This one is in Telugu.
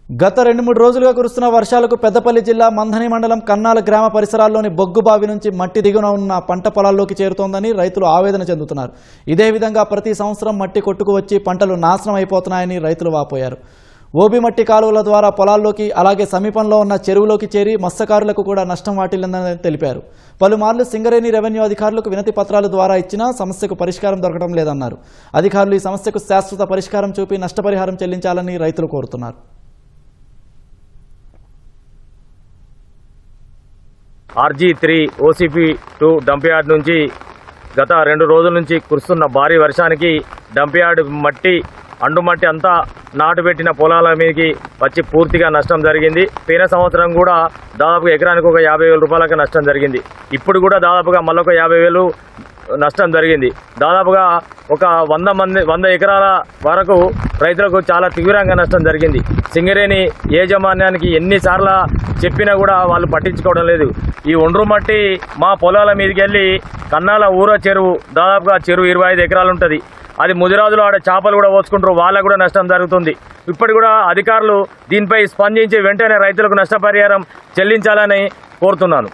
గత 2-3 రోజులుగా కురుస్తున్న వర్షాలకు పెద్దపల్లి జిల్లా మంథని మండలం కన్నాల గ్రామ పరిసరాల్లోని బొగ్గుబావి నుంచి మట్టి దిగున ఉన్న పంట పొలాల్లోకి చేరుతోందని రైతులు ఆవేదన చెందుతున్నారు. ఇదే విధంగా ప్రతి సంవత్సరం మట్టి కొట్టుకు వచ్చి పంటలు నాశనం అయిపోతున్నాయని రైతులు వాపోయారు. ఓబి మట్టి కాలువల ద్వారా పొలాల్లోకి అలాగే సమీపంలో ఉన్న చెరువులోకి చేరి మత్స్యకారులకు కూడా నష్టం వాటిల్లిందని తెలిపారు. పలుమార్లు సింగరేణి రెవెన్యూ అధికారులకు వినతి పత్రాల ద్వారా ఇచ్చినా సమస్యకు పరిష్కారం దొరకడం లేదన్నారు. అధికారులు ఈ సమస్యకు శాశ్వత పరిష్కారం చూపి నష్టపరిహారం చెల్లించాలని రైతులు కోరుతున్నారు. RG3 OCP2 డంప్ యార్డ్ నుంచి గత 2 రోజుల నుంచి కురుస్తున్న భారీ వర్షానికి డంప్ యార్డ్ మట్టి అండుమట్టి అంతా నాటుపెట్టిన పొలాల మీదకి వచ్చి పూర్తిగా నష్టం జరిగింది. పోయిన సంవత్సరం కూడా దాదాపుగా ఎకరానికి ఒక 50,000 రూపాయలకు నష్టం జరిగింది. ఇప్పుడు కూడా దాదాపుగా మళ్ళొక 50,000 నష్టం జరిగింది. దాదాపుగా ఒక 100 ఎకరాల వరకు రైతులకు చాలా తీవ్రంగా నష్టం జరిగింది. సింగరేణి యాజమాన్యానికి ఎన్నిసార్లు చెప్పినా కూడా వాళ్ళు పట్టించుకోవడం లేదు. ఈ ఒండ్రు మట్టి మా పొలాల మీదకి వెళ్ళి కన్నాల ఊర చెరువు, దాదాపుగా చెరువు 25 ఎకరాలు ఉంటుంది. అది ముదిరాజులు ఆడ చేపలు కూడా పోసుకుంటారు, వాళ్ళకు కూడా నష్టం జరుగుతుంది. ఇప్పటి కూడా అధికారులు దీనిపై స్పందించి వెంటనే రైతులకు నష్టపరిహారం చెల్లించాలని కోరుతున్నాను.